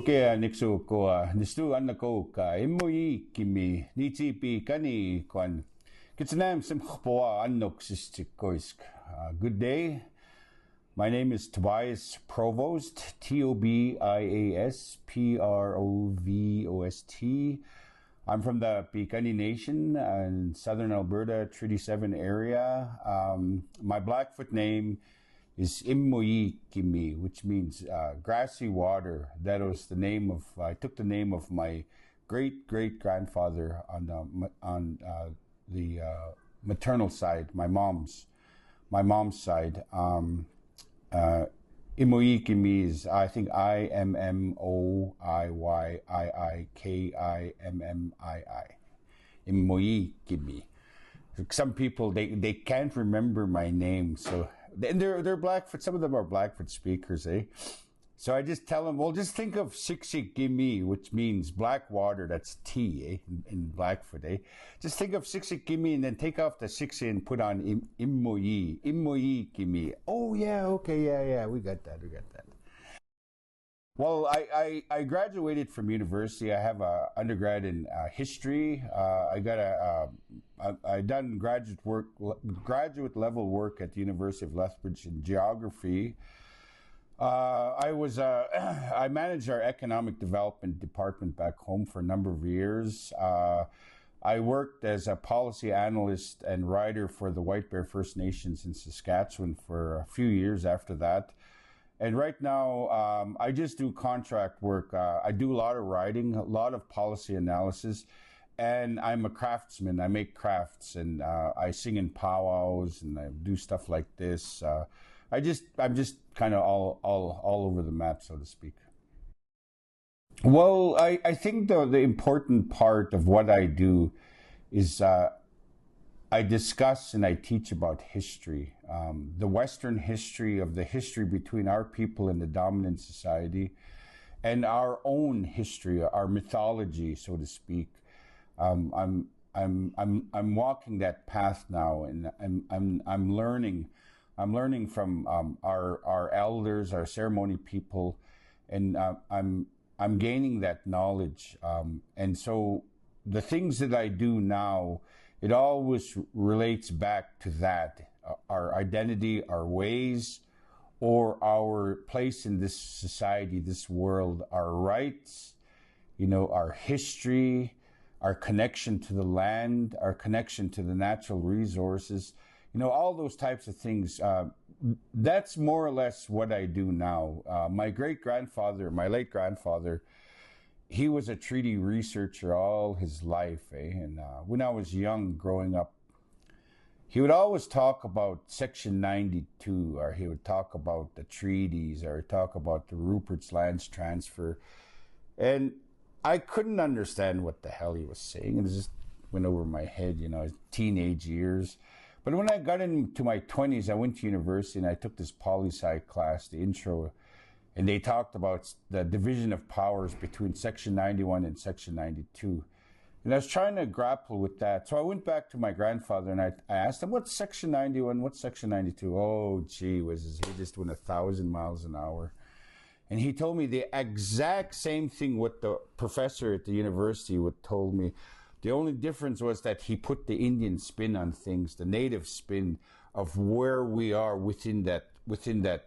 Kea nixu koa nistu anako ka imoi kimi nitipi kani kwan kitsanam sim khpoa annok sistikoisk. Good day. My name is Tobias Provost, Tobias Provost. I'm from the Piikani Nation in southern Alberta, Treaty 7 area. My Blackfoot name is Immoyikimi, which means grassy water. That was the name of, I took the name of my great-great-grandfather on the maternal side, my mom's side. Immoyikimi is, I think, Immoyikimi. Immoyikimi. Some people, they can't remember my name, so... And they're Blackfoot. Some of them are Blackfoot speakers, eh? So I just tell them, well, just think of Siksikimi, which means black water. That's tea, eh? In Blackfoot, eh? Just think of Siksikimi and then take off the Siksi and put on Immoyikimi. Oh yeah, okay, yeah, we got that. Well, I graduated from university. I have a undergrad in history. I done graduate level work at the University of Lethbridge in geography. I managed our economic development department back home for a number of years. I worked as a policy analyst and writer for the White Bear First Nations in Saskatchewan for a few years after that. And right now, I just do contract work. I do a lot of writing, a lot of policy analysis, and I'm a craftsman. I make crafts, and I sing in powwows, and I do stuff like this. I'm just kind of all over the map, so to speak. Well, I think the important part of what I do is I discuss and I teach about history, the Western history of the history between our people and the dominant society, and our own history, our mythology, so to speak. I'm walking that path now, and I'm learning. I'm learning from our elders, our ceremony people, and I'm gaining that knowledge. And so the things that I do now, it always relates back to that, our identity, our ways, or our place in this society, this world, our rights, our history, our connection to the land, our connection to the natural resources, all those types of things. That's more or less what I do now. My great-grandfather, my late grandfather, he was a treaty researcher all his life, eh? And when I was young, growing up, he would always talk about Section 92, or he would talk about the treaties, or talk about the Rupert's Lands transfer. And I couldn't understand what the hell he was saying. It just went over my head, teenage years. But when I got into my 20s, I went to university and I took this poli-sci class, the intro, and they talked about the division of powers between Section 91 and Section 92. And I was trying to grapple with that. So I went back to my grandfather and I asked him, what's Section 91? What's Section 92? Oh, gee whiz, he just went 1,000 miles an hour. And he told me the exact same thing what the professor at the university would told me. The only difference was that he put the Indian spin on things, the native spin of where we are within that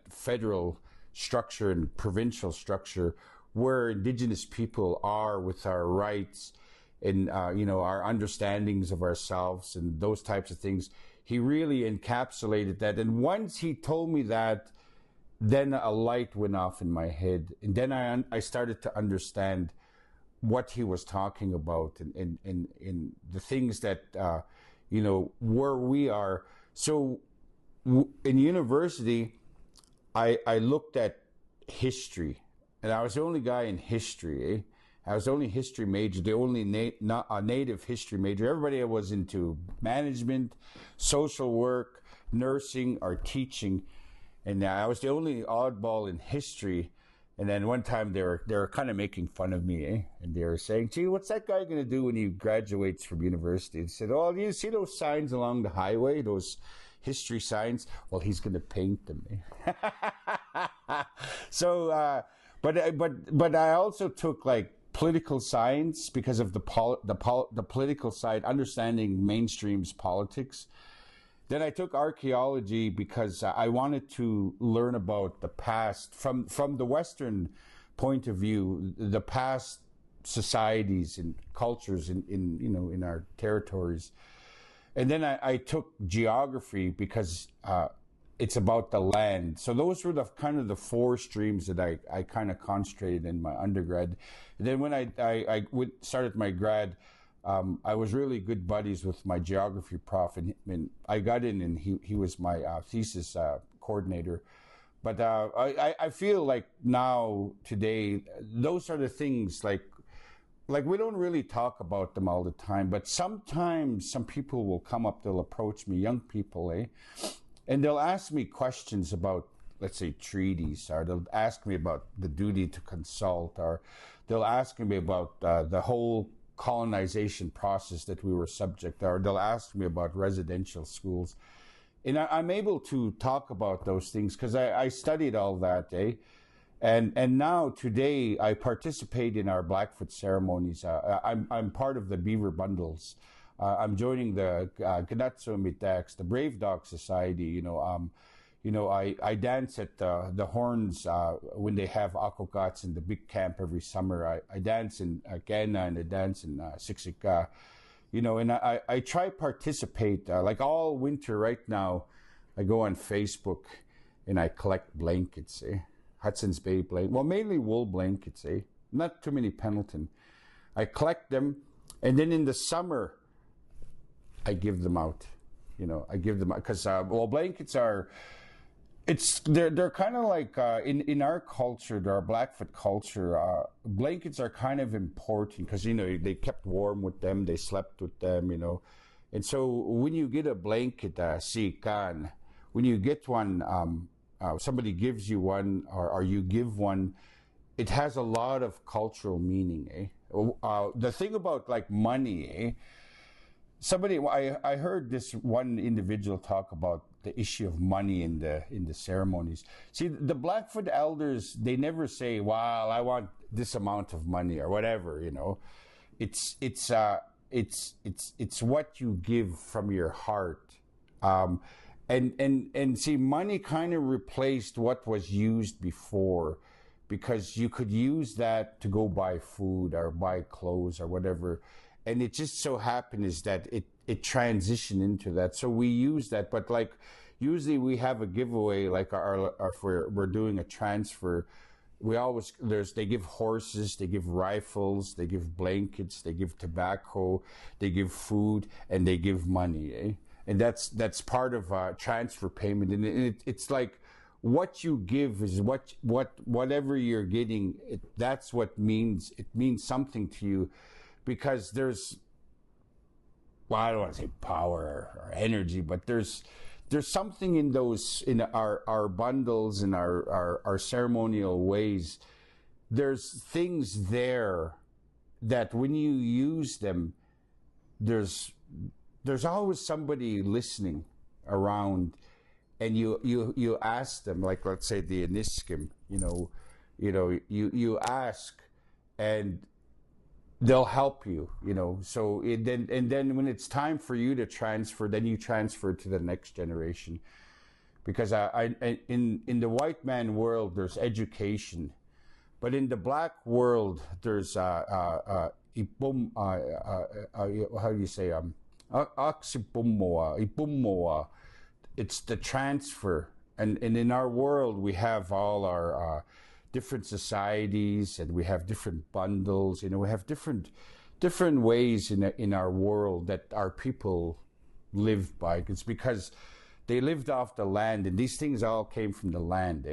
federal structure and provincial structure, where Indigenous people are with our rights and our understandings of ourselves and those types of things. He really encapsulated that. And once he told me that, then a light went off in my head, and then I started to understand what he was talking about and the things that where we are. So in university, I looked at history, and I was the only guy in history, eh? I was the only history major, the only native history major. Everybody was into management, social work, nursing, or teaching, and I was the only oddball in history. And then one time they were kind of making fun of me, eh? And they were saying, gee, what's that guy going to do when he graduates from university? And said, oh, you see those signs along the highway, those history signs? Well, he's going to paint them. Eh? So but I also took like political science because of the political side, understanding mainstream's politics. Then I took archaeology because I wanted to learn about the past from the Western point of view, the past societies and cultures in our territories. And then I took geography because it's about the land. So those were the kind of the four streams that I kind of concentrated in my undergrad. And then when I started my grad, I was really good buddies with my geography prof, and I got in, and he was my thesis coordinator. But I feel like now today those are the things like we don't really talk about them all the time, but sometimes some people will come up, they'll approach me, young people, and they'll ask me questions about, let's say, treaties, or they'll ask me about the duty to consult, or they'll ask me about the whole colonization process that we were subject, or they'll ask me about residential schools. And I'm able to talk about those things because I studied all that, And now today I participate in our Blackfoot ceremonies. I'm part of the Beaver Bundles. I'm joining the Ganatso Mitax, the Brave Dog Society. I dance at the Horns when they have Akokats in the big camp every summer. I dance in Kena and I dance in Siksika. And I try participate like all winter right now. I go on Facebook and I collect blankets. Hudson's Bay blanket. Well, mainly wool blankets, Not too many Pendleton. I collect them, and then in the summer, I give them out. I give them out because blankets are. They're kind of like in our culture, our Blackfoot culture. Blankets are kind of important because they kept warm with them, they slept with them, and so when you get a blanket, sikan, when you get one. Somebody gives you one or you give one, it has a lot of cultural meaning. The thing about like money, I heard this one individual talk about the issue of money in the ceremonies. See, the Blackfoot elders, they never say, "Well, I want this amount of money" or whatever. It's what you give from your heart. And see, money kind of replaced what was used before, because you could use that to go buy food or buy clothes or whatever. And it just so happened is that it transitioned into that. So we use that, but like usually we have a giveaway, like if we're doing a transfer, they give horses, they give rifles, they give blankets, they give tobacco, they give food, and they give money, And that's part of transfer payment, and it's like what you give is whatever you're getting. That's what means. It means something to you, because there's, well, I don't want to say power or energy, but there's something in our bundles and our ceremonial ways. There's things there that when you use them, there's always somebody listening around, and you ask them, like let's say the Aniskim, you ask, and they'll help you, So then when it's time for you to transfer, then you transfer to the next generation, because in the white man world there's education, but in the black world there's how do you say Ipumoa. It's the transfer, and in our world we have all our different societies, and we have different bundles. We have different ways in our world that our people live by. It's because they lived off the land, and these things all came from the land,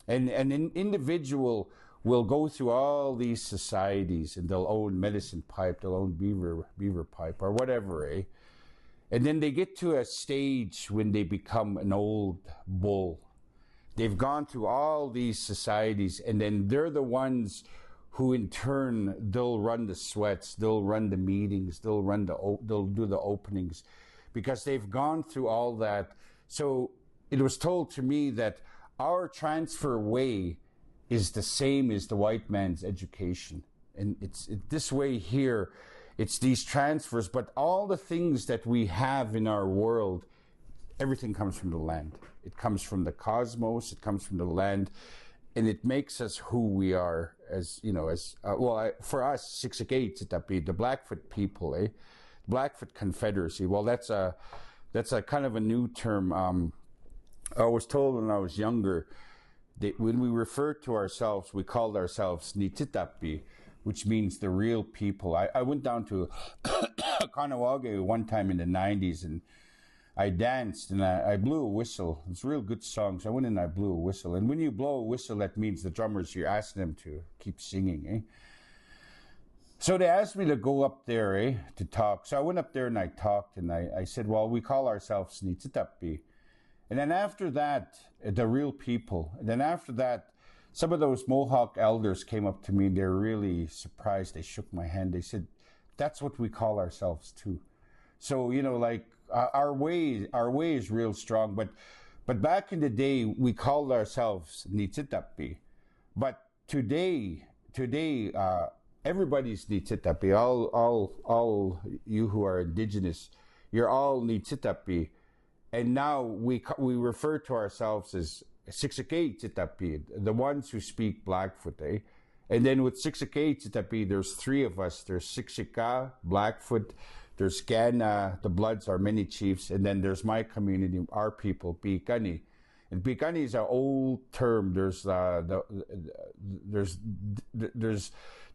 And an individual will go through all these societies, and they'll own medicine pipe, they'll own beaver pipe, or whatever, And then they get to a stage when they become an old bull. They've gone through all these societies, and then they're the ones who in turn, they'll run the sweats, they'll run the meetings, they'll do the openings, because they've gone through all that. So it was told to me that our transfer way is the same as the white man's education. And this way here, it's these transfers, but all the things that we have in our world, everything comes from the land. It comes from the cosmos, it comes from the land, and it makes us who we are as, for us, Siksikates, the Blackfoot people, Blackfoot Confederacy. Well, that's a kind of a new term. I was told when I was younger that when we referred to ourselves, we called ourselves Nititapi, which means the real people. I went down to Kanawage one time in the 90s, and I danced and I blew a whistle. It's a real good song. So I went and I blew a whistle. And when you blow a whistle, that means the drummers, you're asking them to keep singing. So they asked me to go up there to talk. So I went up there and I talked, and I said, well, we call ourselves Nititapi. And then after that, the real people. And then after that, some of those Mohawk elders came up to me and they're really surprised. They shook my hand. They said, that's what we call ourselves too. So, our way is real strong. But back in the day, we called ourselves Nititapi. But today, everybody's Nititapi. All you who are indigenous, you're all Nititapi. And now we refer to ourselves as Siksikates Itapi, the ones who speak Blackfoot, And then with Siksikates Itapi, there's three of us. There's Siksika, Blackfoot, there's Gana, the Bloods, our many chiefs, and then there's my community, our people, Pikani. And Pikani is an old term. There's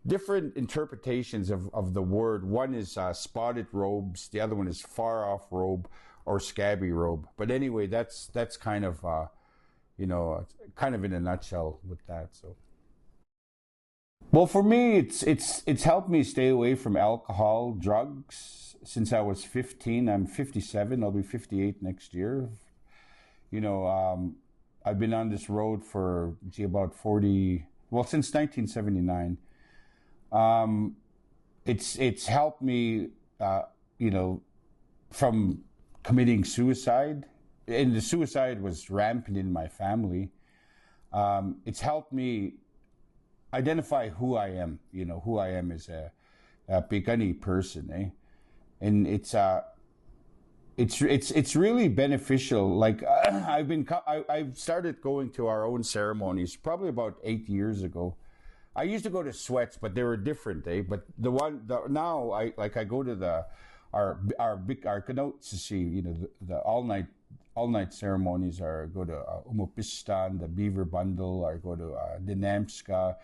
different interpretations of the word. One is spotted robes, the other one is far off robe or scabby robe. But anyway, that's kind of kind of in a nutshell with that. So, well, for me, it's helped me stay away from alcohol, drugs since I was 15. I'm 57. I'll be 58 next year. I've been on this road for about 40. Well, since 1979. It's helped me, from committing suicide. And the suicide was rampant in my family. It's helped me identify who I am, who I am as a Pikani person, And it's really beneficial. Like I've started going to our own ceremonies probably about 8 years ago. I used to go to sweats, but they were different, But now I go to our big Kanotsi, the all night ceremonies. I go to Umupistan, the Beaver Bundle. I go to Dinamska.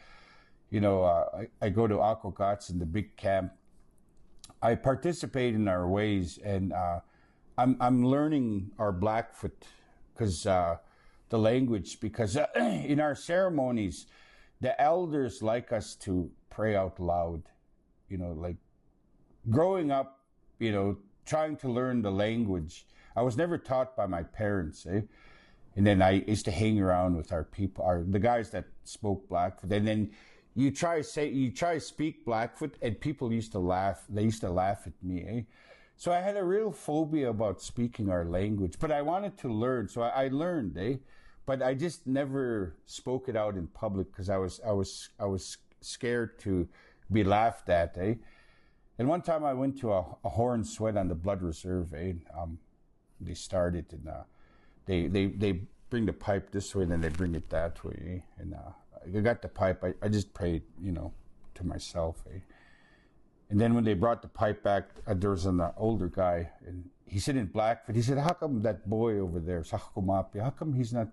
I go to Akokats in the big camp. I participate in our ways, and I'm learning our Blackfoot because the language. Because in our ceremonies, the elders like us to pray out loud. Like growing up, trying to learn the language. I was never taught by my parents, And then I used to hang around with our people, the guys that spoke Blackfoot. And then you try to speak Blackfoot, and people used to laugh. They used to laugh at me, So I had a real phobia about speaking our language, but I wanted to learn. So I learned, But I just never spoke it out in public because I was scared to be laughed at, And one time I went to a horn sweat on the Blood Reserve, They started, and they bring the pipe this way, and then they bring it that way, And I got the pipe. I just prayed, to myself, And then when they brought the pipe back, there was an older guy, and he said in Blackfoot, he said, how come that boy over there, Sakumapi, how come he's not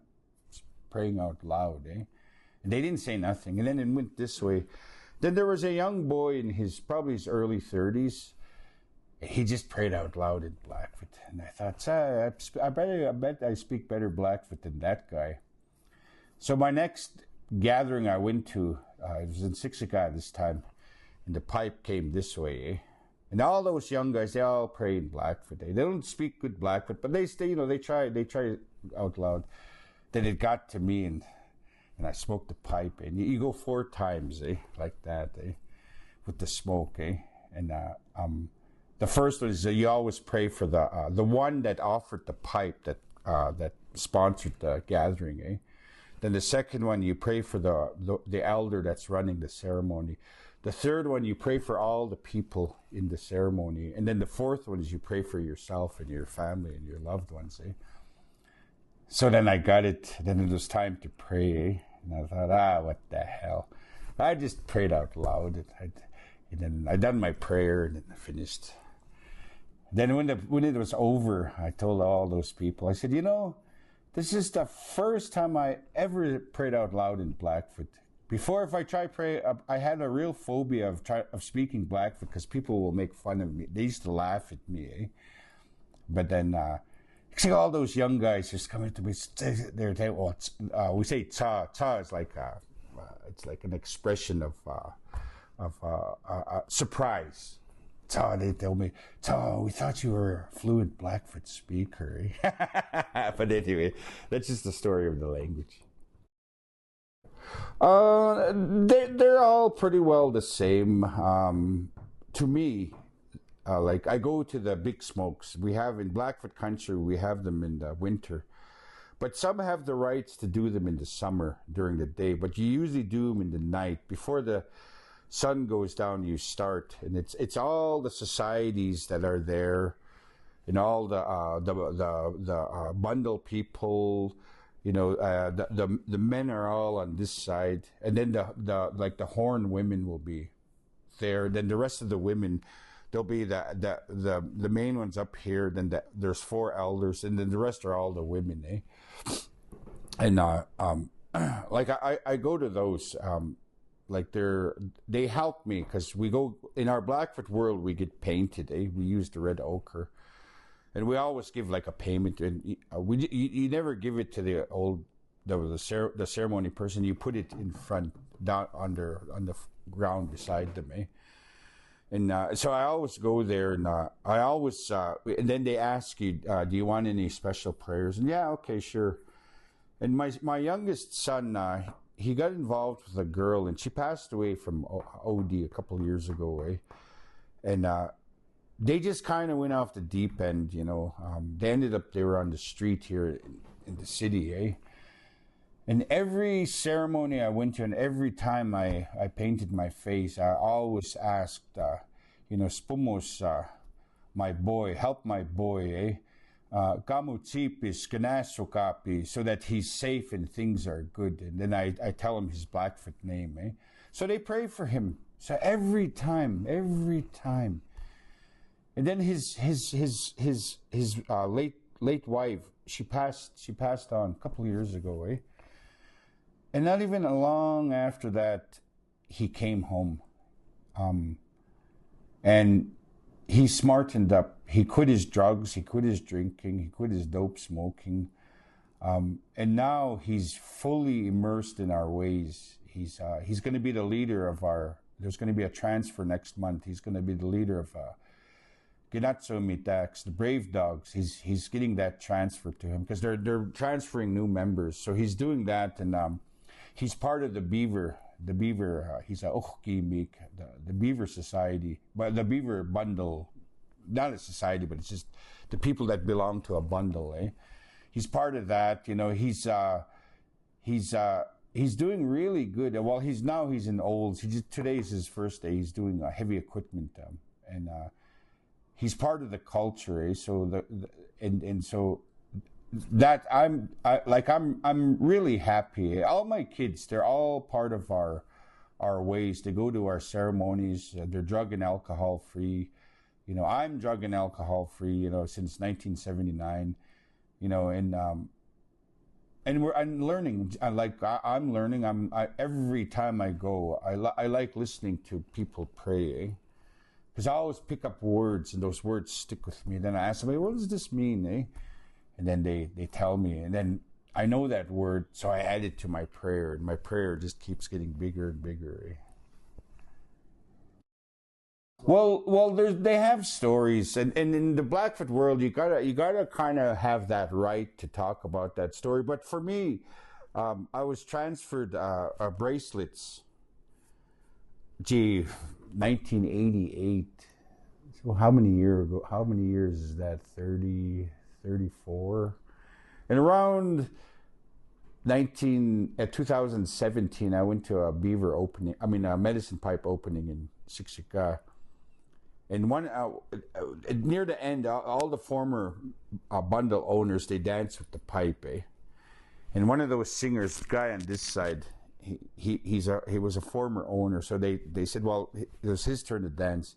praying out loud, And they didn't say nothing. And then it went this way. Then there was a young boy in probably his early 30s. He just prayed out loud in Blackfoot. And I thought, I bet I speak better Blackfoot than that guy. So my next gathering I went to, it was in Siksika this time, and the pipe came this way, And all those young guys, they all pray in Blackfoot. They don't speak good Blackfoot, but they stay, they try out loud. Then it got to me, and I smoked the pipe, and you go 4 times, like that, with the smoke, And the first one is you always pray for the one that offered the pipe that sponsored the gathering, Then the second one, you pray for the elder that's running the ceremony. The third one, you pray for all the people in the ceremony. And then the fourth one is you pray for yourself and your family and your loved ones. So then I got it. Then it was time to pray. And I thought, what the hell? I just prayed out loud. And then I done my prayer and then I finished. Then when it was over, I told all those people, I said, this is the first time I ever prayed out loud in Blackfoot. Before, if I try pray, I had a real phobia of speaking Blackfoot because people will make fun of me. They used to laugh at me, But then, see all those young guys just coming to me. We say "ta." "Ta" is like it's like an expression of surprise. "Ta," they tell me, "Ta, we thought you were a fluent Blackfoot speaker." But anyway, that's just the story of the language. They're all pretty well the same. To me, like I go to the big smokes. We have in Blackfoot country, we have them in the winter. But some have the rights to do them in the summer during the day. But you usually do them in the night. Before the sun goes down, you start. And it's all the societies that are there. And all the bundle people. The men are all on this side, and then the horn women will be there. Then the rest of the women, there'll be the main ones up here. Then there's 4 elders, and then the rest are all the women, And like I go to those, like they help me because we go in our Blackfoot world. We get painted, We use the red ochre. And we always give like a payment, and you never give it to the ceremony person. You put it in front, down on the ground beside them, And so I always go there, and I always and then they ask you, do you want any special prayers? And yeah, okay, sure. And my youngest son, he got involved with a girl, and she passed away from OD a couple of years ago, And they just kind of went off the deep end, they were on the street here in the city, And every ceremony I went to, and every time I painted my face, I always asked, Spumos, my boy, help my boy, Kamutsipis, Ganasukapi, so that he's safe and things are good. And then I tell him his Blackfoot name, So they pray for him. So every time. And then his late wife, she passed on a couple of years ago, And not even long after that, he came home, and he smartened up. He quit his drugs, he quit his drinking, he quit his dope smoking, and now he's fully immersed in our ways. He's going to be the leader of our. There's going to be a transfer next month. He's going to be the leader of. Ginatso Mitax, the Brave Dogs, he's getting that transferred to him because they're transferring new members. So he's doing that, and he's part of the Beaver. He's a Ochki the Beaver Society, but the Beaver Bundle, not a society, but it's just the people that belong to a bundle. He's part of that. He's doing really good. Well, he's in Olds. Today is his first day. He's doing heavy equipment, and. He's part of the culture, so so that I'm really happy. All my kids, they're all part of our ways. They go to our ceremonies. They're drug and alcohol free. I'm drug and alcohol free. Since 1979. And I'm learning. I'm learning. Every time I go, I like listening to people pray. Because I always pick up words, and those words stick with me. Then I ask them, what does this mean, And then they tell me, and then I know that word, so I add it to my prayer, and my prayer just keeps getting bigger and bigger. Well, they have stories, and in the Blackfoot world, you gotta kind of have that right to talk about that story. But for me, I was transferred bracelets. 1988. So how many years is that? 30, 34. And around 2017, I went to a beaver opening. I mean, a medicine pipe opening in Siksika. And one near the end, all the former bundle owners, they dance with the pipe, eh? And one of those singers, the guy on this side, he was a former owner, so they said, well, it was his turn to dance.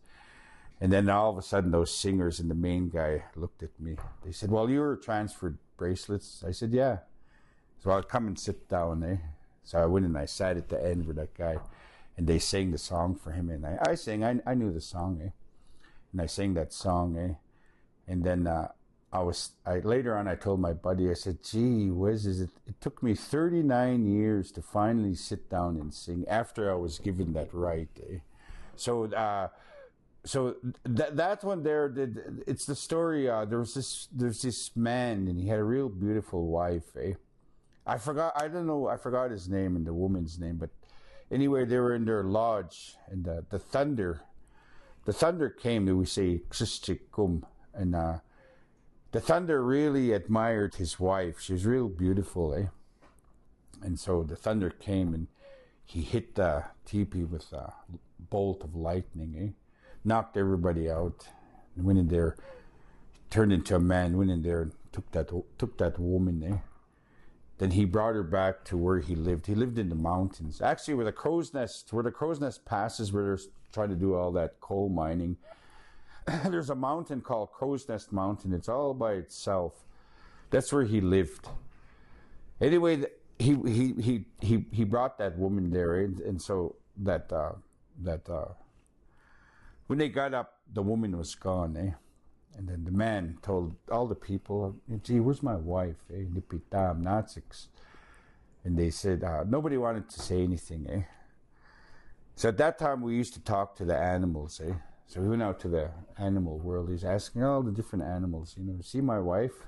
And then all of a sudden, those singers and the main guy looked at me. They said, well, you were transferred bracelets. I said, yeah. So I'll come and sit down, eh? So I went and I sat at the end with that guy, and they sang the song for him, and I sang. I knew the song, eh? And I sang that song, eh? And then later on I told my buddy, I said, gee whiz, it took me 39 years to finally sit down and sing after I was given that right, eh? So that one there, it's the story. There's this man, and he had a real beautiful wife, eh? I forgot his name and the woman's name, but anyway, they were in their lodge, and the thunder came, that we say, Ksistikum, and the thunder really admired his wife. She was real beautiful, eh? And so the thunder came, and he hit the teepee with a bolt of lightning, eh? Knocked everybody out, and went in there, turned into a man, went in there and took that woman, eh? Then he brought her back to where he lived. He lived in the mountains, actually where the crow's nest passes, where they're trying to do all that coal mining. There's a mountain called Crow's Nest Mountain. It's all by itself. That's where he lived. Anyway, he brought that woman there, and so that when they got up, the woman was gone, eh? And then the man told all the people, gee, where's my wife, eh? Nipitam, Natsiks. And they said, nobody wanted to say anything, eh? So at that time, we used to talk to the animals, eh? So we went out to the animal world. He's asking all the different animals, see my wife?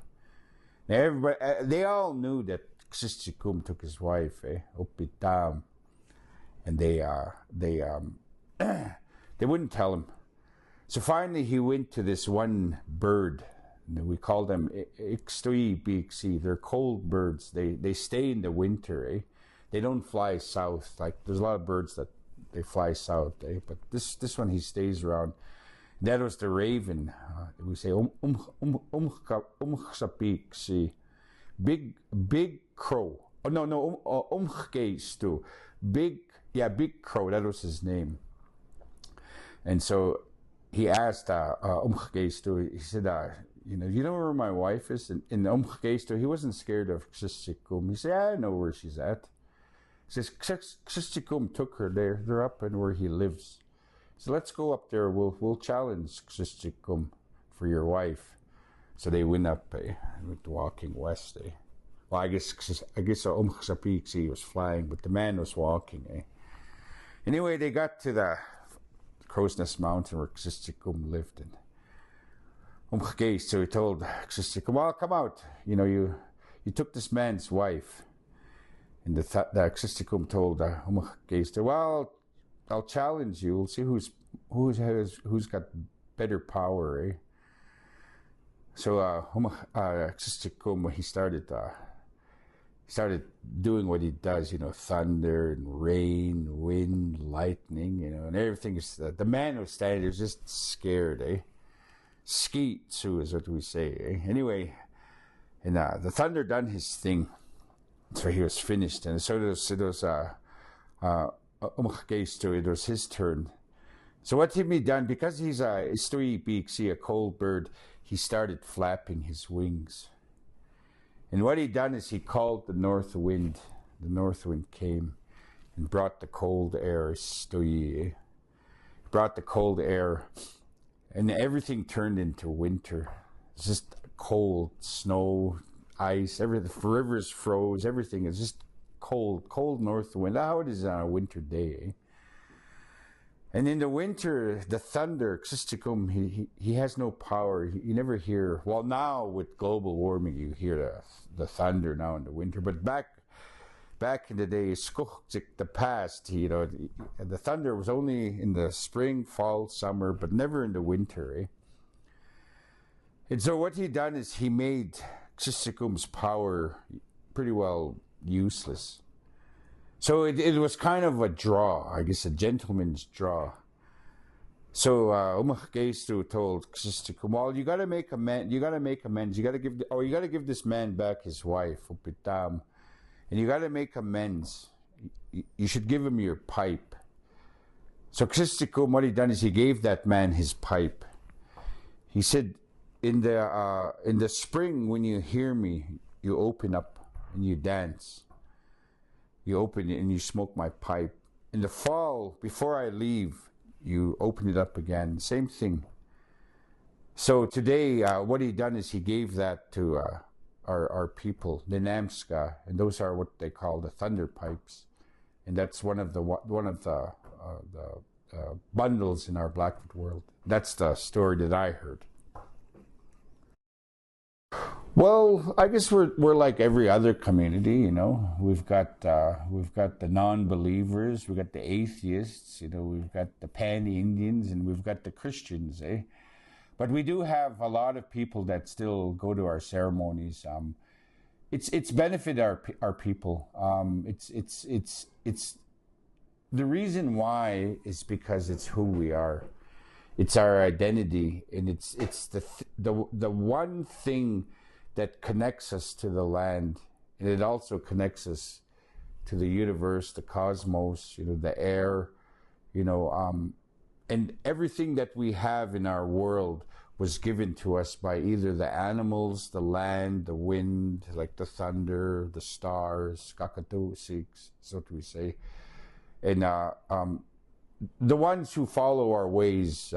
Now everybody, they all knew that Ksistikum took his wife, eh? Upitam. And they wouldn't tell him. So finally, he went to this one bird. We call them Ikstoibiksi. They're cold birds. They stay in the winter, eh? They don't fly south. Like, there's a lot of birds that they fly south, eh? But this one, he stays around. That was the raven. We say umchsapiksi, big crow. Oh no, umchgeistu, big crow. That was his name. And so he asked Umchgeistu, he said, you know where my wife is? And Umchgeistu, he wasn't scared of Ksistikum. He said, I know where she's at. He says, Ksistikum took her there. They're up and where he lives. So let's go up there. We'll challenge Ksistikum for your wife. So they went up, went walking west, eh? Well, I guess Umchsapiksi was flying, but the man was walking, eh? Anyway, they got to the Crow's Nest Mountain where Ksistikum lived. And so he told Ksistikum, well, come out. You took this man's wife. And the Ksistikum told well, I'll challenge you. We'll see who's got better power, eh? So Ksistikum, he started doing what he does, thunder and rain, wind, lightning, and everything. The man was standing there just scared, eh? Skeet, so is what we say, eh? Anyway, and the thunder done his thing. So he was finished. And so it was his turn. So what he done, because he's a cold bird, he started flapping his wings. And what he done is he called the north wind. The north wind came and brought the cold air. Brought the cold air, and everything turned into winter. It's just cold, snow, ice, everything. The rivers froze. Everything is just cold north wind. How it is on a winter day, eh? And in the winter, the thunder, Ksistikum, he has no power. You never hear. Well, now with global warming, you hear the thunder now in the winter. But back in the day, the past, the thunder was only in the spring, fall, summer, but never in the winter, eh? And so what he done is he made Ksistikum's power pretty well useless. So it was kind of a draw, I guess, a gentleman's draw. So Umakagestu told Sister Kumal, you gotta make amends. You gotta make amends. You gotta give this man back his wife, Upitam, and you gotta make amends. You should give him your pipe. So Sister Kumal, what he done is he gave that man his pipe. He said, in the spring when you hear me, you open up and you dance. You open it and you smoke my pipe. In the fall, before I leave, you open it up again. Same thing. So today, what he done is he gave that to our people, the Namska, and those are what they call the thunder pipes, and that's one of the bundles in our Blackfoot world. That's the story that I heard. Well, I guess we're like every other community, you know. We've got the non-believers, we've got the atheists, you know, we've got the pan-Indians, and we've got the Christians, eh? But we do have a lot of people that still go to our ceremonies. It's benefit our people. It's the reason why is because it's who we are. It's our identity, and it's the one thing that connects us to the land, and it also connects us to the universe, the cosmos, you know, the air, you know, and everything that we have in our world was given to us by either the animals, the land, the wind, like the thunder, the stars, kakatusiks, so we say, and the ones who follow our ways,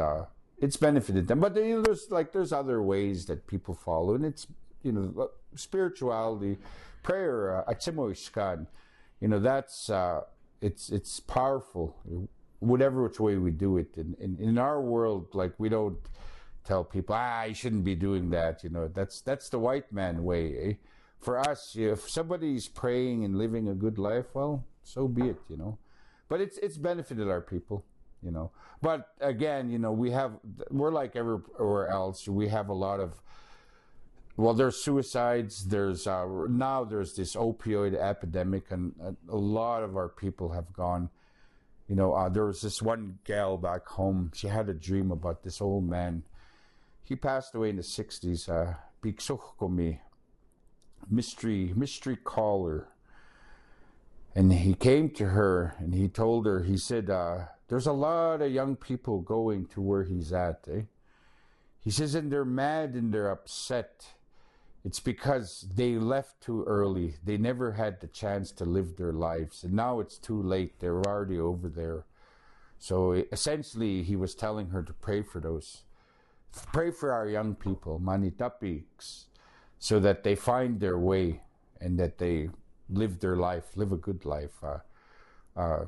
it's benefited them. But you know, there's other ways that people follow, and it's, you know, spirituality, prayer, atsimoiskan, you know, that's it's powerful, whatever which way we do it. In our world, like, we don't tell people, you shouldn't be doing that, you know, that's the white man way, eh? For us, if somebody's praying and living a good life, well, so be it, you know. But it's benefited our people, you know. But again, you know, we're like everywhere else. We have a lot of, well, there's suicides. There's now there's this opioid epidemic, and a lot of our people have gone. You know, there was this one gal back home. She had a dream about this old man. He passed away in the 60s. Biksokomi, mystery caller. And he came to her and he told her, he said, there's a lot of young people going to where he's at, eh? He says, and they're mad and they're upset. It's because they left too early. They never had the chance to live their lives. And now it's too late. They're already over there. So essentially, he was telling her to pray for those. Pray for our young people, manitapiks, so that they find their way and that they live their life, live a good life.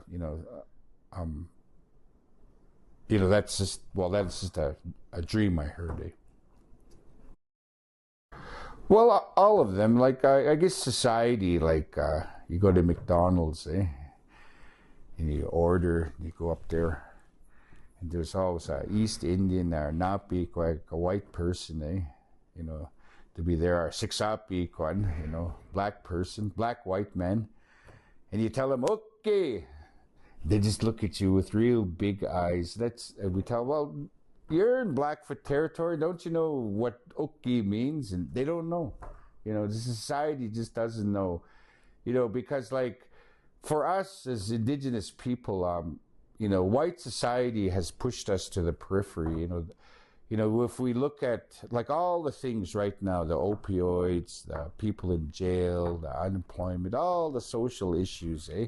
You know, that's just a dream I heard. Eh? Well, all of them, like, I guess society, like, you go to McDonald's, eh? And you order, you go up there, and there's always a East Indian or Napi, like a white person, eh? You know, to be there, or Siksapi, you know, black person, black white man, and you tell them, okay. They just look at you with real big eyes. We tell, well, you're in Blackfoot territory. Don't you know what okay means? And they don't know. You know, the society just doesn't know. You know, because, like, for us as indigenous people, you know, white society has pushed us to the periphery. You know, if we look at, like, all the things right now, the opioids, the people in jail, the unemployment, all the social issues, eh?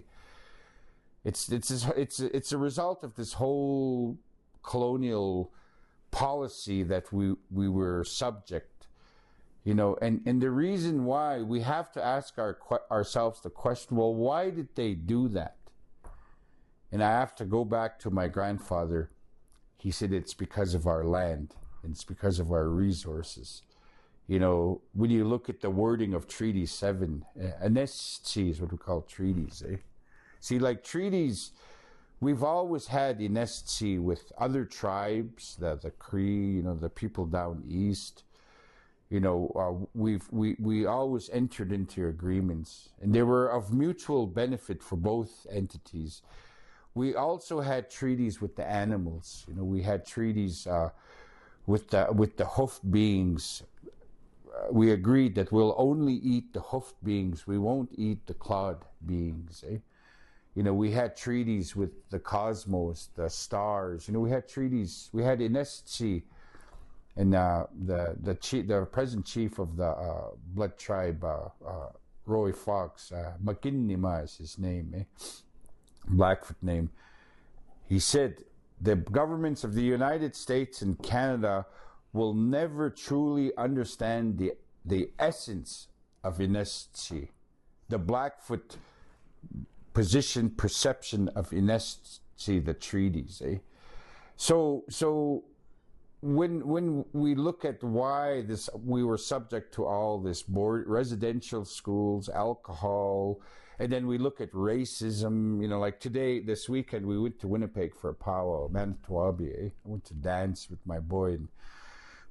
It's a result of this whole colonial policy that we were subject, you know, and the reason why we have to ask ourselves the question, well, why did they do that? And I have to go back to my grandfather. He said it's because of our land, and it's because of our resources. You know, when you look at the wording of Treaty 7, NSC is what we call treaties, eh? See, like, treaties, we've always had inesty with other tribes, the Cree, you know, the people down east, we always entered into agreements, and they were of mutual benefit for both entities. We also had treaties with the animals. We had treaties with the hoofed beings. We agreed that we'll only eat the hoofed beings. We won't eat the clawed beings. We had treaties with the cosmos, the stars. We had treaties. We had Inesti, and the present chief of the blood tribe, Roy Fox, Makinnima is his name, Blackfoot name. He said the governments of the United States and Canada will never truly understand the essence of Inesti, the Blackfoot perception of Inesti, the treaties. So when we look at why we were subject to all this residential schools, alcohol, and then we look at racism, like this weekend, we went to Winnipeg for a powwow, Manitowoc. I went to dance with my boy, and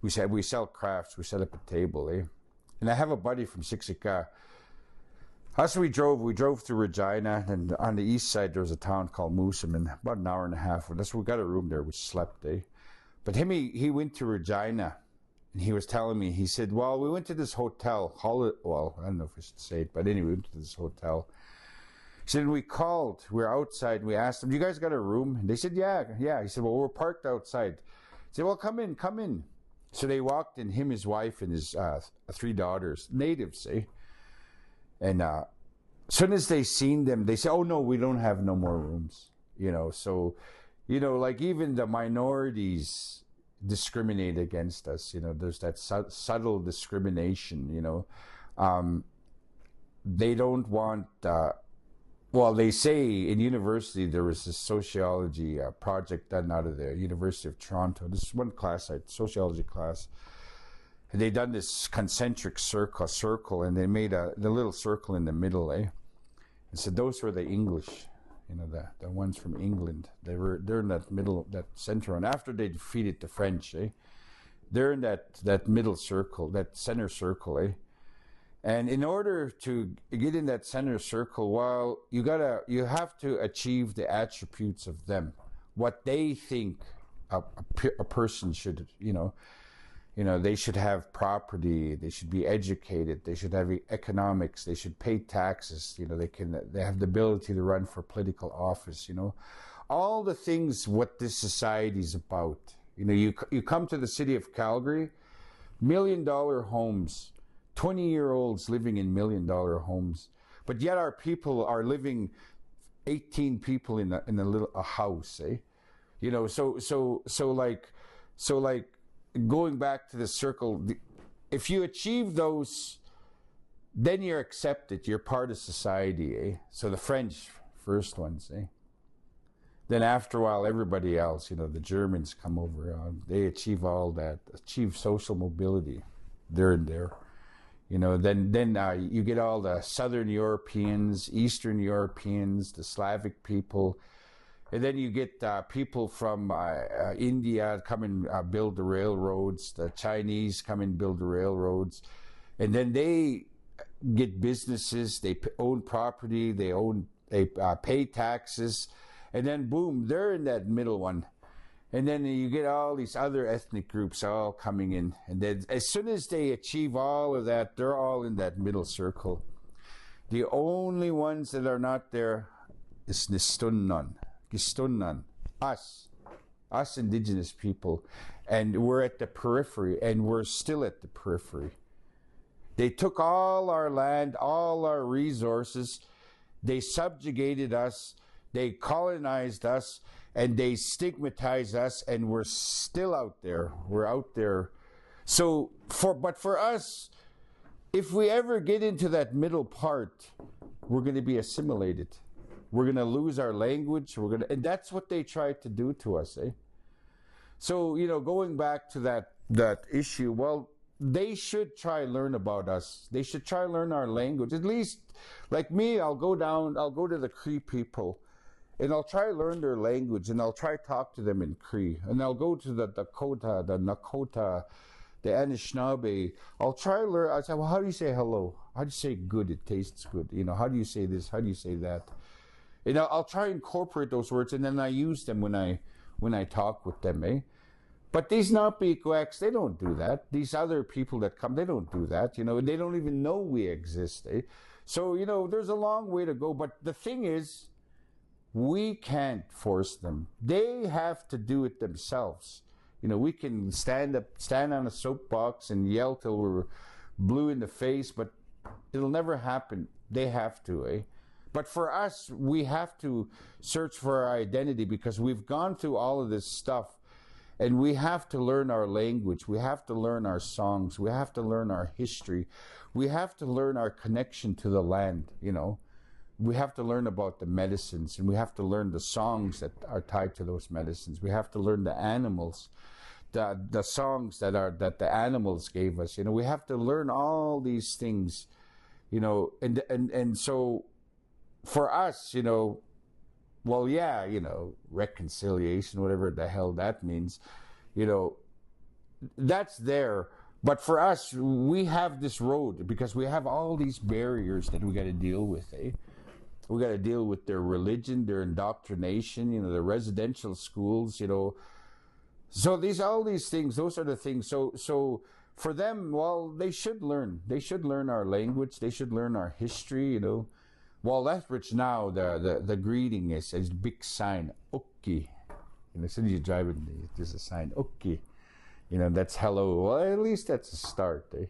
we said we sell crafts. We set up a table, and I have a buddy from Siksika. So we drove through Regina, and on the east side there was a town called Moosomin, about an hour and a half. We got a room there. We slept, But he went to Regina, and he was telling me, he said, well, we went to this hotel, I don't know if I should say it, but anyway, we went to this hotel. He said, we were outside, and we asked them, do you guys got a room? And they said, yeah. He said, well, we're parked outside. He said, well, come in. So they walked in, him, his wife, and his 3 daughters, natives, And as soon as they seen them, they said, oh, no, we don't have no more rooms. So, like even the minorities discriminate against us. There's that subtle discrimination, They don't want, they say in university there was this sociology project done out of the University of Toronto. This is one class, sociology class. And they done this concentric circle, and they made the little circle in the middle, And so those were the English, the ones from England. They're in that middle, that center, and after they defeated the French, they're in that middle circle, that center circle, And in order to get in that center circle, you have to achieve the attributes of them, what they think a person should, they should have property, they should be educated, they should have economics, they should pay taxes, they have the ability to run for political office, all the things what this society is about. You come to the city of Calgary, $1 million homes, 20-year-olds living in $1 million homes, but yet our people are living 18 people in a house, So like going back to the circle, if you achieve those, then you're accepted. You're part of society, So the French, first ones, Then after a while, everybody else, the Germans come over. They achieve all that, achieve social mobility. They're in there. Then you get all the Southern Europeans, Eastern Europeans, the Slavic people. And then you get people from India come and build the railroads. The Chinese come and build the railroads. And then they get businesses. They own property. They pay taxes. And then, boom, they're in that middle one. And then you get all these other ethnic groups all coming in. And then as soon as they achieve all of that, they're all in that middle circle. The only ones that are not there is Nistunnan. Gistunnan, us indigenous people, and we're at the periphery, and we're still at the periphery. They took all our land, all our resources, they subjugated us, they colonized us, and they stigmatized us, and we're still out there. We're out there. But for us, if we ever get into that middle part, we're going to be assimilated. We're going to lose our language. And that's what they tried to do to us, So, going back to that issue, well, they should try learn about us. They should try learn our language. At least, like me, I'll go to the Cree people, and I'll try learn their language, and I'll try talk to them in Cree. And I'll go to the Dakota, the Nakota, the Anishinaabe, I'll try to learn. I say, well, how do you say hello? How do you say good? It tastes good. How do you say this? How do you say that? I'll try to incorporate those words, and then I use them when I talk with them, eh? But these Napikwaks, they don't do that. These other people that come, they don't do that. They don't even know we exist, eh? So, there's a long way to go. But the thing is, we can't force them. They have to do it themselves. We can stand on a soapbox and yell till we're blue in the face, but it'll never happen. They have to, eh? But for us, we have to search for our identity because we've gone through all of this stuff, and we have to learn our language. We have to learn our songs. We have to learn our history. We have to learn our connection to the land, We have to learn about the medicines, and we have to learn the songs that are tied to those medicines. We have to learn the animals, the songs that the animals gave us. We have to learn all these things, and so for us, well, yeah, reconciliation, whatever the hell that means, that's there. But for us, we have this road because we have all these barriers that we got to deal with, eh? We got to deal with their religion, their indoctrination, the residential schools, So all these things, those are the things. So for them, well, they should learn. They should learn our language. They should learn our history, Well, Lethbridge now, the greeting is a big sign, okay. As soon as you drive it, there's a sign, okay. That's hello. Well, at least that's a start, eh?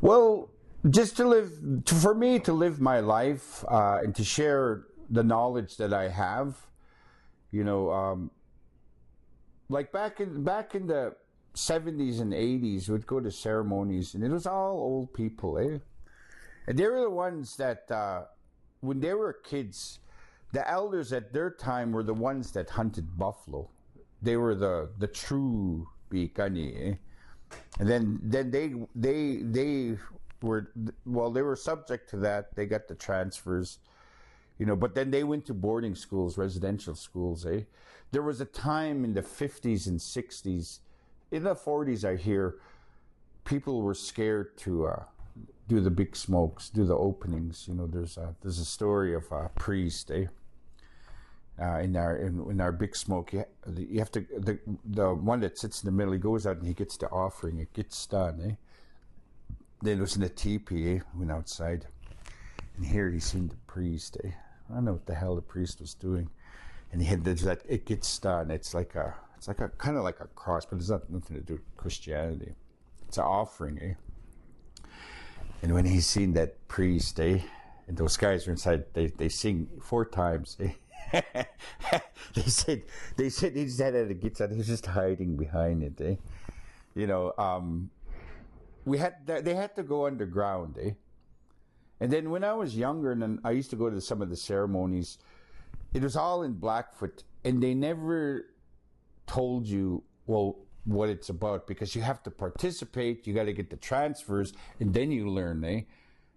Well, just for me to live my life and to share the knowledge that I have, like back in the 70s and 80s, we'd go to ceremonies, and it was all old people, eh? And they were the ones that, when they were kids, the elders at their time were the ones that hunted buffalo. They were the true Bikani, eh? And then they were subject to that. They got the transfers, but then they went to boarding schools, residential schools, eh? There was a time in the 50s and 60s, in the 40s, I hear, people were scared to do the big smokes, do the openings. There's a story of a priest, eh? In our big smoke, you have to the one that sits in the middle. He goes out and he gets the offering. It gets done, eh? Then it was in a teepee, eh? Went outside, and here he seen the priest, eh? I don't know what the hell the priest was doing, and he had that. It gets done. It's like a kind of like a cross, but it's nothing to do with Christianity. It's an offering, eh? And when he seen that priest, eh, and those guys are inside, they sing 4 times, eh? they said he just had a guitar. He was just hiding behind it, eh? They had to go underground, eh? And then when I was younger, and then I used to go to some of the ceremonies, it was all in Blackfoot, and they never told you, well, what it's about, because you have to participate, you got to get the transfers, and then you learn, eh?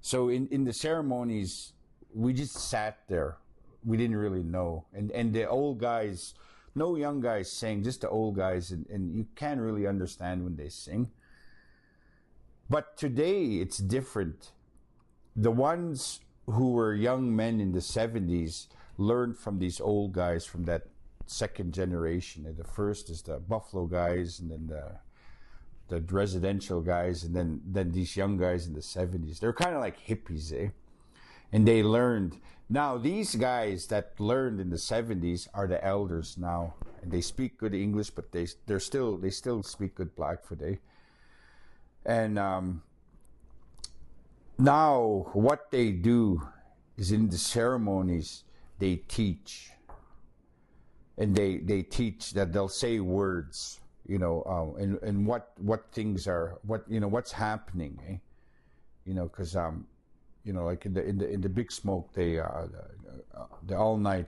So in the ceremonies, we just sat there. We didn't really know. And the old guys, no young guys sang, just the old guys, and you can't really understand when they sing. But today, it's different. The ones who were young men in the 70s learned from these old guys from that second generation. And the first is the Buffalo guys, and then the residential guys, and then these young guys in the 70s. They're kind of like hippies, eh? And they learned. Now, these guys that learned in the 70s are the elders now. And they speak good English, but they still speak good Blackfoot, eh? And now what they do is in the ceremonies, they teach. And they teach that they'll say words, and what things are, what's happening, eh? Because like in the big smoke, the all night,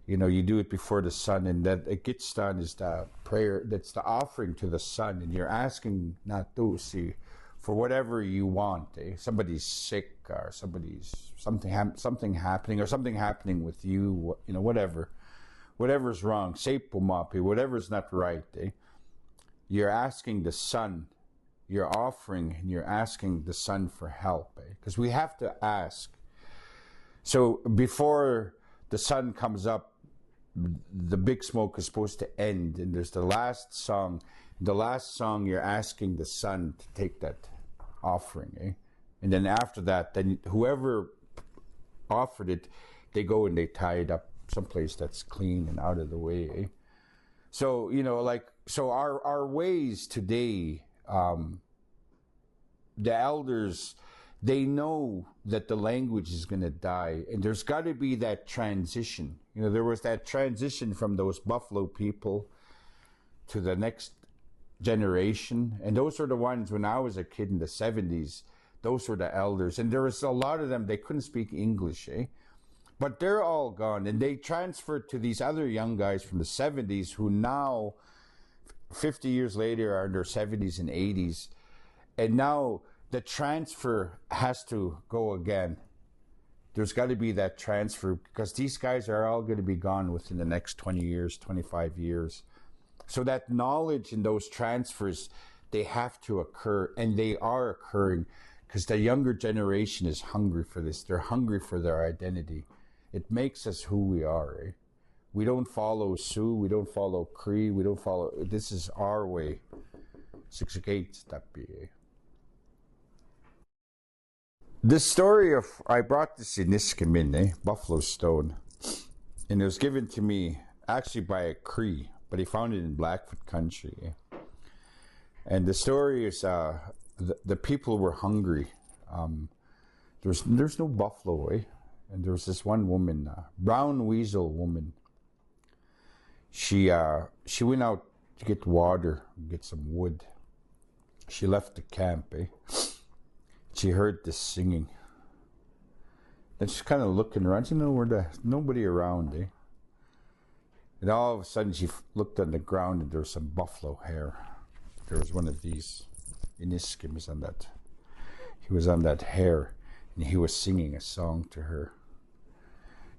you do it before the sun, and that it gets done is the prayer. That's the offering to the sun, and you're asking Natusi for whatever you want. Eh? Somebody's sick, or something happening, or something happening with you. Whatever's wrong. Say pumapi, whatever's not right. Eh? you're asking the sun, you're offering and you're asking the sun for help, because we have to ask. So before the sun comes up, the big smoke is supposed to end, and there's the last song. The last song, you're asking the sun to take that offering, and then after that, then whoever offered it, they go and they tie it up someplace that's clean and out of the way. So, you know, like, so our ways today, the elders, they know that the language is going to die, and there's got to be that transition. You know, there was that transition from those Buffalo people to the next generation, and those were the ones when I was a kid in the 70s. Those were the elders, and there was a lot of them, they couldn't speak English, but they're all gone, and they transferred to these other young guys from the 70s who now, 50 years later, are in their 70s and 80s, and now the transfer has to go again. There's got to be that transfer, because these guys are all going to be gone within the next 20 years, 25 years. So that knowledge and those transfers, they have to occur, and they are occurring, because the younger generation is hungry for this. They're hungry for their identity. It makes us who we are. We don't follow Sioux, we don't follow Cree, we don't follow, this is our way. 68 tapi. The story of, I brought this in Niskamin, Buffalo Stone, and it was given to me actually by a Cree, but he found it in Blackfoot country. And the story is, the people were hungry. There's no buffalo, and there was this one woman, brown weasel woman. She went out to get water, get some wood. She left the camp, She heard this singing. Then she's kind of looking around. You know, nobody around, And all of a sudden, she looked on the ground, and there was some buffalo hair. There was one of these. Iniskim was on that. He was on that hair, and he was singing a song to her.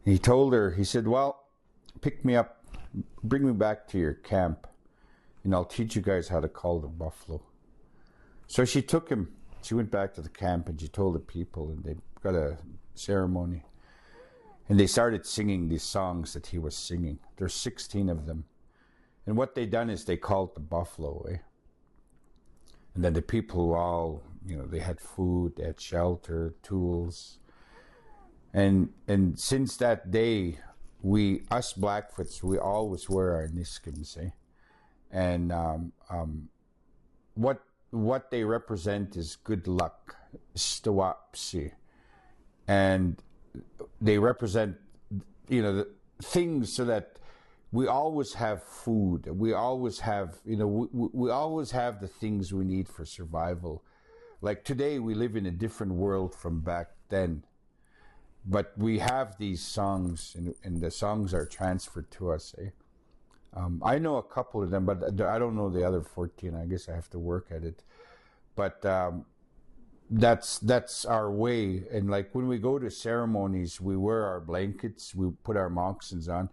And he told her, he said, well, pick me up, bring me back to your camp, and I'll teach you guys how to call the buffalo. So she took him. She went back to the camp, and she told the people, and they got a ceremony. And they started singing these songs that he was singing. There's 16 of them. And what they done is they called the buffalo, And then the people all, you know, they had food, they had shelter, tools. And since that day, us Blackfoots, we always wear our niskims, And what they represent is good luck, stawapsi. And they represent, you know, the things so that we always have food. We always have, you know, we always have the things we need for survival. Like today, we live in a different world from back then. But we have these songs, and the songs are transferred to us. I know a couple of them, but I don't know the other 14. I guess I have to work at it. But that's our way. And like when we go to ceremonies, we wear our blankets, we put our moccasins on,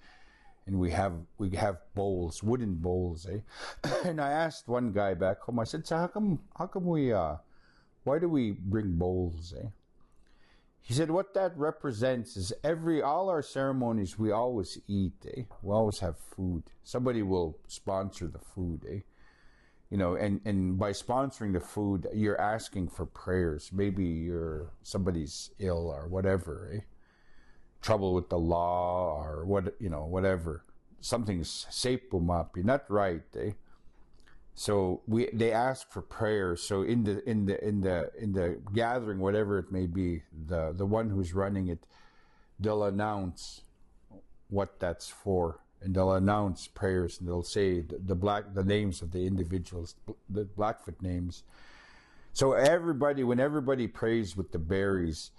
and we have bowls, wooden bowls. And I asked one guy back home. I said, "So how come we? Why do we bring bowls?" He said, what that represents is all our ceremonies, we always eat, We always have food. Somebody will sponsor the food, You know, and by sponsoring the food, you're asking for prayers. Maybe somebody's ill or whatever, Trouble with the law or whatever. Something's sepumapi, not right, So they ask for prayer. So in the gathering, whatever it may be, the one who's running it, they'll announce what that's for, and they'll announce prayers, and they'll say the names of the individuals, the Blackfoot names. So when everybody prays with the berries,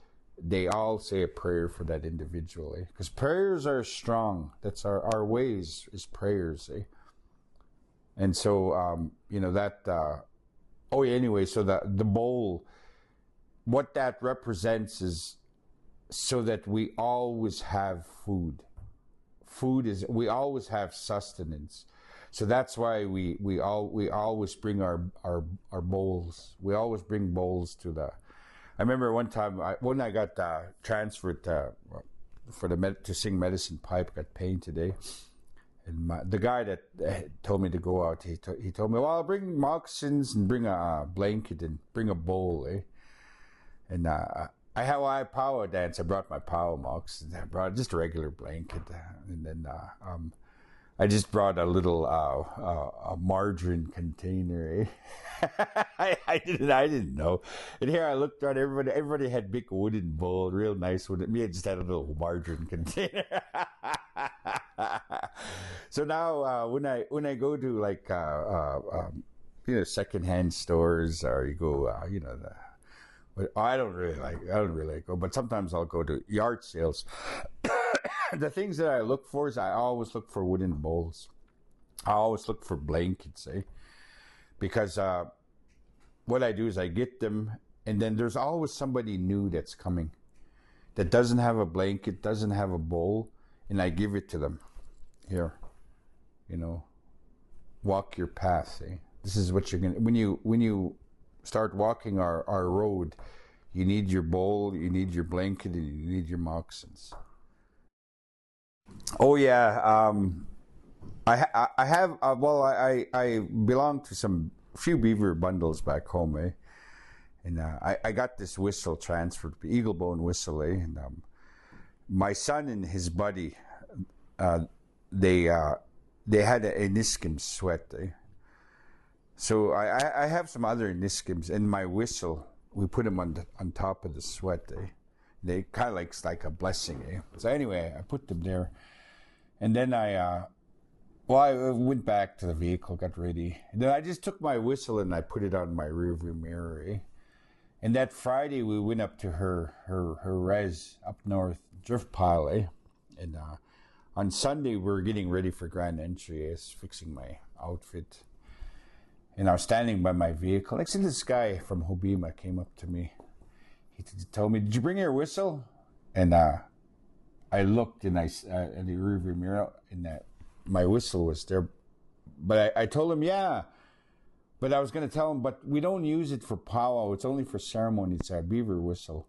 they all say a prayer for that individual, because prayers are strong. That's our ways is prayers, And so, anyway, so the bowl, what that represents is so that we always have food. We always have sustenance. So that's why we always bring our bowls. We always bring bowls to the. I remember one time when I got transferred to sing Medicine Pipe, got painted today. And the guy that told me to go out, he told me, well, I'll bring moccasins and bring a blanket and bring a bowl, eh? And I had a power dance. I brought my power moccasins. I brought just a regular blanket, and then I just brought a little a margarine container. Eh? I didn't know. And here I looked around. Everybody had big wooden bowl, real nice wooden. Me, I just had a little margarine container. So now when I go to like secondhand stores, or you go I don't really go, but sometimes I'll go to yard sales. The things that I look for is I always look for wooden bowls. I always look for blankets, eh? Because what I do is I get them, and then there's always somebody new that's coming that doesn't have a blanket, doesn't have a bowl, and I give it to them. Here, walk your path, eh? This is what you're gonna when you start walking our road. You need your bowl, you need your blanket, and you need your moccasins. Oh yeah, I have. I belong to few beaver bundles back home, eh? And I got this whistle transferred, eagle bone whistle, eh? And my son and his buddy, they had a Niskim sweat, eh? So I have some other Niskims in my whistle. We put them on top of the sweat, eh? They kind of like a blessing, eh? So anyway, I put them there, and then I went back to the vehicle, got ready, and then I just took my whistle and I put it on my rearview mirror, eh? And that Friday we went up to her res up north, drift pile, eh? And on Sunday we were getting ready for grand entry. I was fixing my outfit, and I was standing by my vehicle. Next thing, this guy from Hobima came up to me. He told me, "Did you bring your whistle?" And I looked in the rearview mirror, and my whistle was there. But I told him, yeah. But I was going to tell him, but we don't use it for powwow. It's only for ceremony. It's a beaver whistle.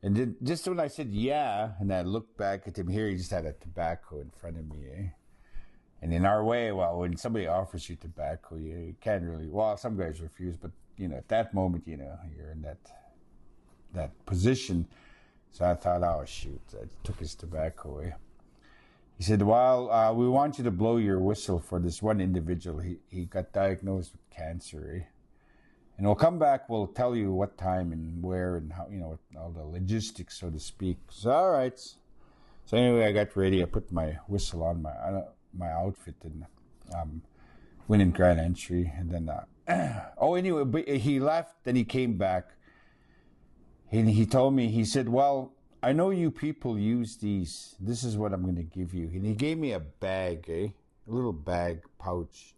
And then, just when I said yeah, and I looked back at him, here he just had a tobacco in front of me, eh? And in our way, well, when somebody offers you tobacco, you can't really. Well, some guys refuse, but at that moment, you're in that position. So I thought, oh shoot, I took his tobacco away. He said, well, we want you to blow your whistle for this one individual. He got diagnosed with cancer, eh? And we'll come back, we'll tell you what time and where and how, all the logistics, so to speak. So, all right. So anyway, I got ready. I put my whistle on my outfit and went in grand entry. And then, anyway, but he left, then he came back. And he told me, he said, well, I know you people use these. This is what I'm going to give you. And he gave me a bag, a little bag pouch.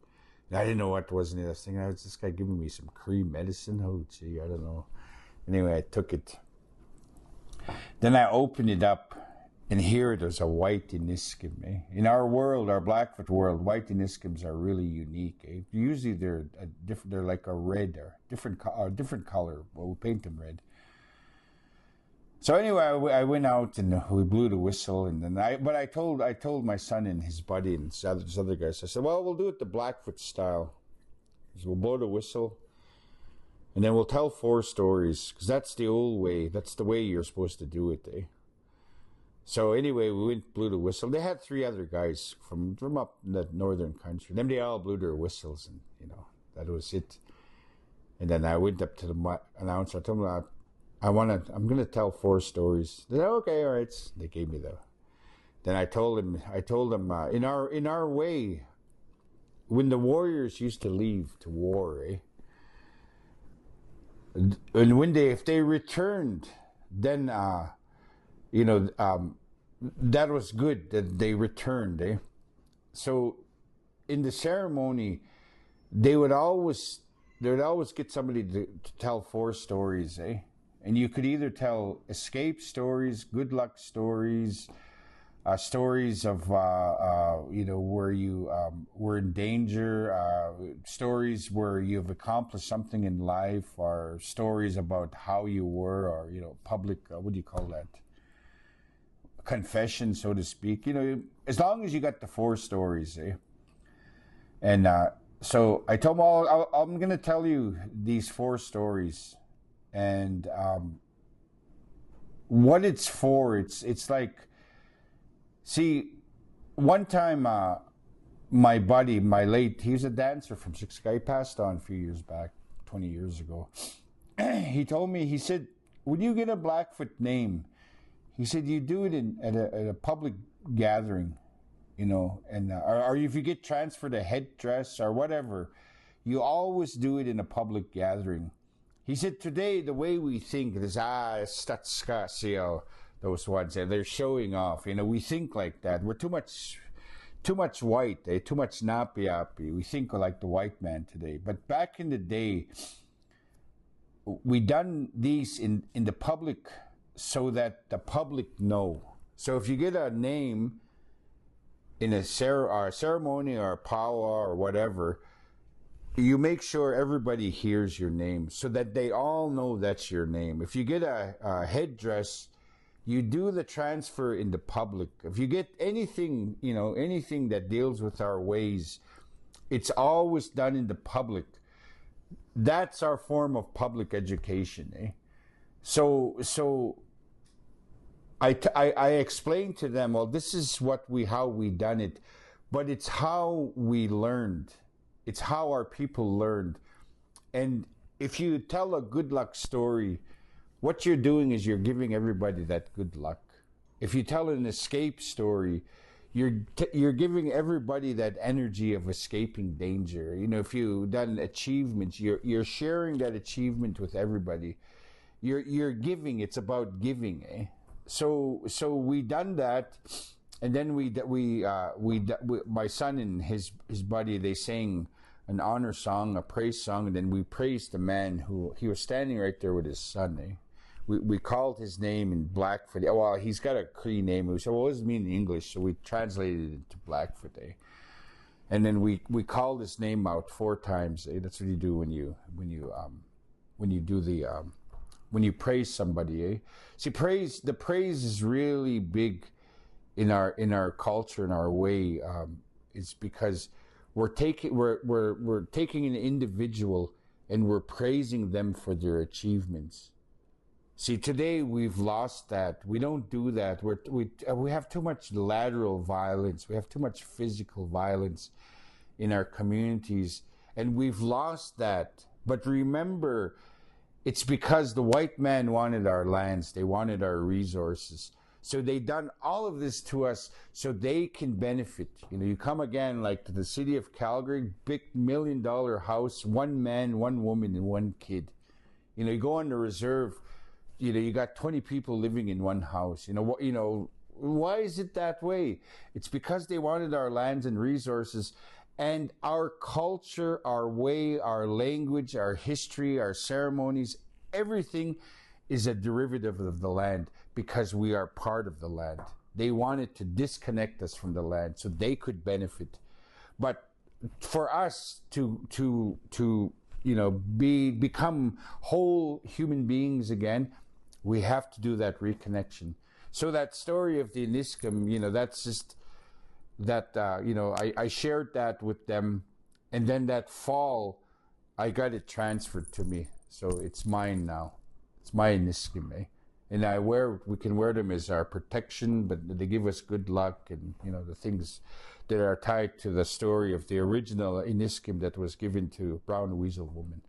And I didn't know what was in it. I was thinking, oh, it's this guy giving me some cream medicine. Oh, gee, I don't know. Anyway, I took it. Then I opened it up, and here there's a white Iniskim. Eh? In our world, our Blackfoot world, white Iniskims are really unique. Eh? Usually they're different. They're like a red or different color. Well, we paint them red. So anyway, I went out and we blew the whistle, and then I told my son and his buddy and this other guys. I said, well, we'll do it the Blackfoot style. So we'll blow the whistle, and then we'll tell 4 stories, because that's the old way. That's the way you're supposed to do it, eh? So anyway, we went blew the whistle. They had 3 other guys from up in the northern country. Then they all blew their whistles, and that was it. And then I went up to the announcer. I told him, I'm going to tell 4 stories. They said, okay, all right. They gave me Then I told them, in our way, when the warriors used to leave to war, eh? And if they returned, then, that was good that they returned, eh? So in the ceremony, they would always get somebody to tell 4 stories, eh? And you could either tell escape stories, good luck stories, stories of where you were in danger, stories where you've accomplished something in life, or stories about how you were, or public what do you call that, confession, so to speak. As long as you got the 4 stories, eh? And so I told them all, I'm going to tell you these 4 stories, and what it's for. It's like, see, one time, my buddy, he was a dancer from Six Guy, passed on a few years back, 20 years ago. He told me, he said, when you get a Blackfoot name, he said, you do it at a public gathering, and or if you get transferred a headdress or whatever, you always do it in a public gathering. He said, today, the way we think is, those ones, they're showing off. We think like that. We're too much white, too much napi-api. We think like the white man today. But back in the day, we done these in the public so that the public know. So if you get a name in a ceremony or a powwow or whatever, you make sure everybody hears your name so that they all know that's your name. If you get a headdress, you do the transfer in the public. If you get anything, anything that deals with our ways, it's always done in the public. That's our form of public education, eh? So I explained to them, well, this is how we done it, but it's how we learned. It's how our people learned. And if you tell a good luck story, what you're doing is you're giving everybody that good luck. If you tell an escape story, you're giving everybody that energy of escaping danger. If you've done achievements, you're sharing that achievement with everybody. You're giving. It's about giving, eh? So we done that, and then my son and his buddy, they sang an honor song, a praise song, and then we praised the man he was standing right there with his son, eh? We called his name in Blackfoot. Well, he's got a Cree name. We said, well, what does it mean in English? So we translated it into Blackfoot, eh? And then we called his name out 4 times, eh? That's what you do when you praise somebody, eh? See, the praise is really big in our culture, in our way. It's because we're taking an individual and we're praising them for their achievements. See, today we've lost that. We don't do that. We have too much lateral violence. We have too much physical violence in our communities, and we've lost that. But remember, it's because the white man wanted our lands. They wanted our resources. So they done all of this to us so they can benefit. You come again like to the city of Calgary, big $1 million house, 1 man, 1 woman, and 1 kid. You go on the reserve, you got 20 people living in 1 house. Why is it that way? It's because they wanted our lands and resources, and our culture, our way, our language, our history, our ceremonies, everything is a derivative of the land because we are part of the land. They wanted to disconnect us from the land so they could benefit. But for us to become whole human beings again, we have to do that reconnection. So that story of the Niskim, that's just that, I shared that with them. And then that fall, I got it transferred to me. So it's mine now. It's my Niskim, eh? And we can wear them as our protection, but they give us good luck and, the things that are tied to the story of the original Iniskim that was given to Brown Weasel Woman.